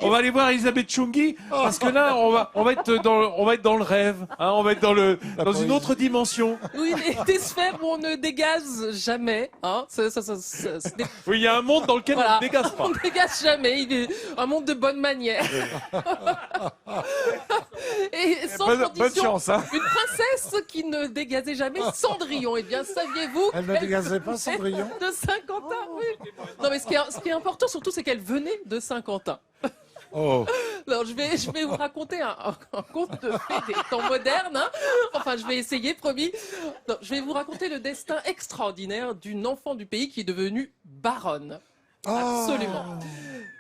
on va aller voir Elisabeth Chungi, parce que là, on va être dans le rêve, hein, on va être dans une autre dimension. Oui, des sphères où on ne dégaze jamais. Hein. Oui, il y a un monde dans lequel on ne dégaze pas. On ne dégaze jamais. Il est un monde de bonne manière. Et sans Bonne condition, chance, hein. une princesse qui ne dégazait jamais, Cendrillon. Eh bien, saviez-vous Elle ne dégazait pas Cendrillon? De Saint-Quentin, oui. Non, mais ce qui est important surtout, c'est qu'elle venait de Saint-Quentin. Oh. Alors, je vais vous raconter un conte de fées des temps modernes. Hein. Enfin, je vais essayer, promis. Non, je vais vous raconter le destin extraordinaire d'une enfant du pays qui est devenue baronne. Absolument.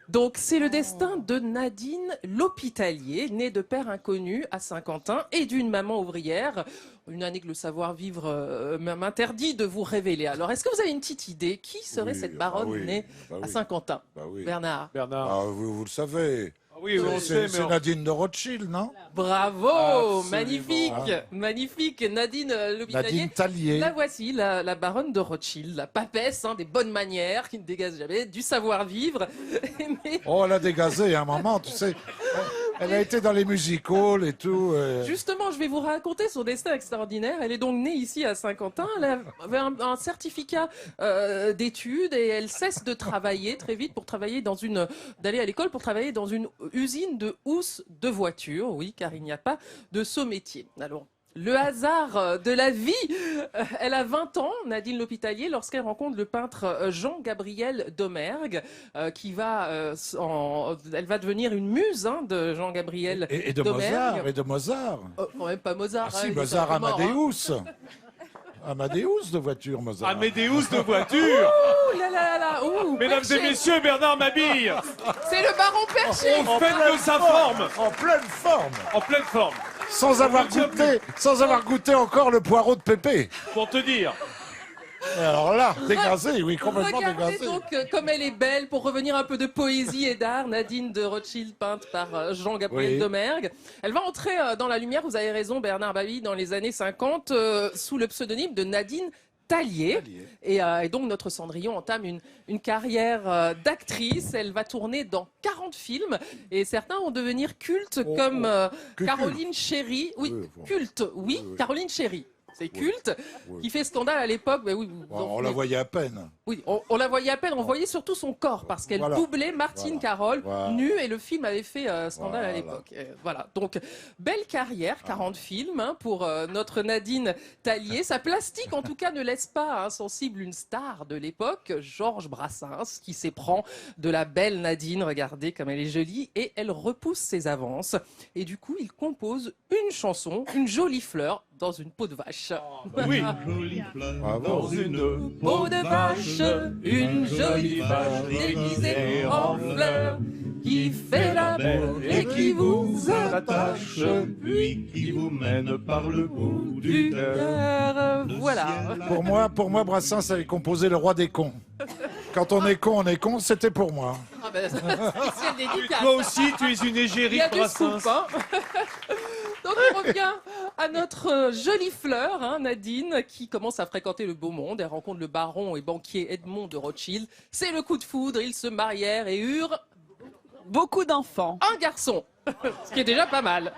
Donc, c'est le destin de Nadine L'Hôpitalier, née de père inconnu à Saint-Quentin et d'une maman ouvrière. Une année que le savoir-vivre m'interdit de vous révéler. Alors, est-ce que vous avez une petite idée? Qui serait cette baronne née à Saint-Quentin? Bernard. Vous le savez. Oui, on sait, c'est Nadine de Rothschild, non? Bravo, absolument. magnifique, Nadine L'Hôpitalier. Nadine Tallier. La voici, la baronne de Rothschild, la papesse, hein, des bonnes manières, qui ne dégage jamais, du savoir-vivre. Mais... Oh, elle a dégazé à un moment, tu sais. Elle a été dans les music-halls et tout. Justement, je vais vous raconter son destin extraordinaire. Elle est donc née ici à Saint-Quentin. Elle avait un certificat d'études et elle cesse de travailler très vite d'aller à l'école pour travailler dans une usine de housse de voitures. Oui, car il n'y a pas de saut métier. Alors, le hasard de la vie. Elle a 20 ans, Nadine L'Hôpitalier, lorsqu'elle rencontre le peintre Jean-Gabriel Domergue, elle va devenir une muse hein, de Jean-Gabriel et de Domergue. Mozart. Et de Mozart. Quand même pas Mozart. Ah, si, hein, Mozart, Amadeus. Amadeus de voiture, Mozart. Amadeus de voiture. Ouh là là là, ouh, Mesdames Perché. et messieurs, Bernard mabille. C'est le baron Perché. En fait de sa forme. En pleine forme. En pleine forme. Sans avoir goûté encore le poireau de Pépé. Pour te dire. Et alors là, dégazé, oui, complètement Regardez dégazé. donc comme elle est belle, pour revenir un peu de poésie et d'art, Nadine de Rothschild, peinte par Jean-Gabriel Domergue. Elle va entrer dans la lumière, vous avez raison Bernard Mabille, dans les années 50, sous le pseudonyme de Nadine Tallier. Et donc notre Cendrillon entame une carrière d'actrice. Elle va tourner dans 40 films et certains vont devenir cultes comme Caroline Chéry. Oui, culte, oui, Caroline Chéry. C'est culte, qui fait scandale à l'époque. Mais oui, On la voyait à peine. Oui, on la voyait à peine, on voyait surtout son corps, parce qu'elle doublait Martine Carole nue, et le film avait fait scandale à l'époque. Voilà, donc belle carrière, 40 films hein, pour notre Nadine Tallier. Sa plastique, en tout cas, ne laisse pas insensible une star de l'époque, Georges Brassens, qui s'éprend de la belle Nadine. Regardez comme elle est jolie, et elle repousse ses avances. Et du coup, il compose une chanson, Une jolie fleur, dans une peau de vache. Oui. Dans une Peau de vache, une jolie vache déguisée en fleur, qui fait l'amour et qui vous attache, puis qui vous mène par le bout du cœur. Voilà. Pour moi, Brassens avait composé Le Roi des cons. Quand on est con, c'était pour moi. Ah ben, spécial dédicace. Toi aussi, tu es une Il y égérie a de du Brassens. scoop, hein. Donc on revient à notre jolie fleur, hein, Nadine, qui commence à fréquenter le beau monde. Elle rencontre le baron et banquier Edmond de Rothschild. C'est le coup de foudre, ils se marièrent et eurent beaucoup d'enfants. un garçon, ce qui est déjà pas mal.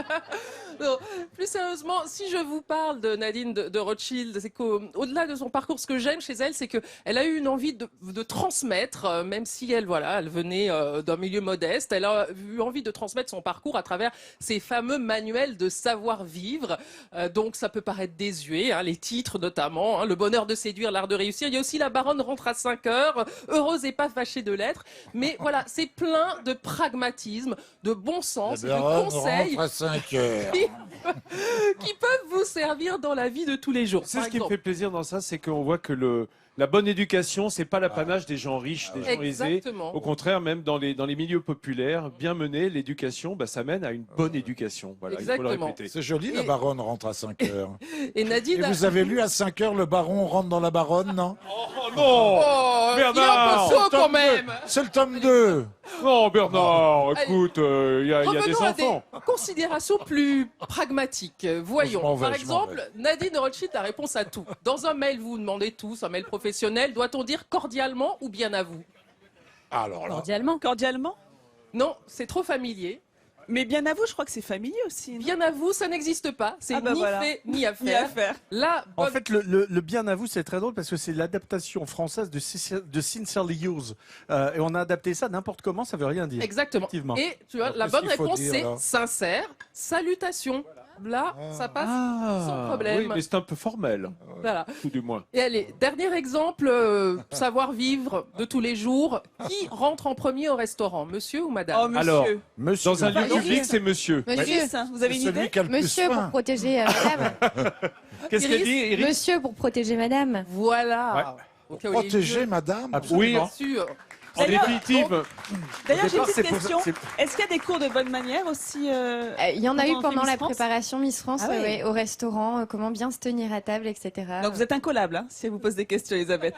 Non, plus sérieusement, si je vous parle de Nadine de Rothschild, c'est qu'au-delà de son parcours, ce que j'aime chez elle, c'est qu'elle a eu une envie de transmettre, même si elle venait d'un milieu modeste, elle a eu envie de transmettre son parcours à travers ces fameux manuels de savoir-vivre. Donc ça peut paraître désuet, hein, les titres notamment, hein, Le bonheur de séduire, l'art de réussir. Il y a aussi La baronne rentre à 5 heures, Heureuse et pas fâchée de l'être. Mais voilà, c'est plein de pragmatisme, de bon sens, de conseils. Rentre à 5 heures. Qui peuvent vous servir dans la vie de tous les jours. C'est ce qui me fait plaisir dans ça, c'est qu'on voit que la bonne éducation, c'est pas l'apanage des gens riches, des gens aisés. Exactement. Au contraire, même dans les milieux populaires, bien menée, l'éducation, ça mène à une bonne éducation. Voilà, il faut le Exactement. répéter. C'est joli, la baronne rentre à 5 heures. Et Nadine. Et vous avez lu à 5 heures, le baron rentre dans la baronne, non? Oh non, Oh, il est un Bernard, peu chaud quand même. C'est le tome 2. non Bernard, écoute, il y a des Revenons à enfants. des considérations plus pragmatiques. Voyons, Je m'en vais, par je m'en exemple, Nadine de Rothschild a réponse à tout. Dans un mail, vous demandez tous, un mail professionnel, doit-on dire cordialement ou bien à vous? Alors là, Cordialement. Cordialement. Non, c'est trop familier. Mais bien à vous, je crois que c'est familier aussi. non Bien à vous, ça n'existe pas. C'est Ah bah ni voilà. fait ni à Ni à faire. faire. La En bonne- fait, le bien à vous, c'est très drôle parce que c'est l'adaptation française de Sincerely Yours. Et on a adapté ça n'importe comment, ça veut rien dire. Exactement. Effectivement. Et tu vois, Alors, la qu'est-ce bonne qu'il faut réponse, dire, c'est alors sincère, salutation. Là, ça passe sans problème. Oui, mais c'est un peu formel, Voilà. tout du moins. Et allez, dernier exemple, savoir-vivre de tous les jours. Qui rentre en premier au restaurant, monsieur ou madame? Oh, monsieur. Alors, Monsieur. Dans un lieu Iris. public, c'est monsieur. Monsieur, Iris, hein, vous avez une Celui idée qui a le plus monsieur pour faim. protéger madame. Qu'est-ce qu'elle dit, Eric? Monsieur pour protéger madame. Voilà. Au cas où il y a Protéger lieu, madame. Oui, bien sûr. en D'ailleurs, définitive. D'ailleurs, j'ai une départ, petite c'est pour- question. c'est- Est-ce qu'il y a des cours de bonne manière aussi Il y en a eu Comment on fait pendant Miss la France préparation Miss France, Ah ouais. ouais, au restaurant, comment bien se tenir à table, etc. Donc vous êtes incollable, hein, si elle vous pose des questions, Elisabeth.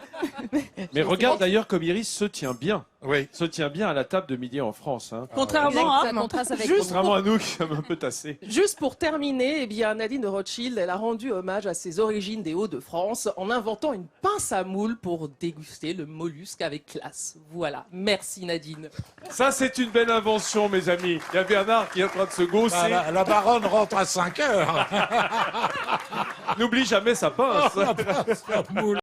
Mais regarde d'ailleurs comme Iris se tient bien. Oui. Se tient bien à la table de midi en France. Hein. Contrairement à... Exactement. Contraste avec Juste Contrairement à nous qui sommes un peu tassés. Juste pour terminer, eh bien, Nadine de Rothschild, elle a rendu hommage à ses origines des Hauts-de-France en inventant une pince à moule pour déguster le mollusque avec classe. Voilà. Merci Nadine. Ça, c'est une belle invention, mes amis. Il y a Bernard qui est en train de se gausser. Bah, la baronne rentre à 5 heures. N'oublie jamais sa pince. La moule.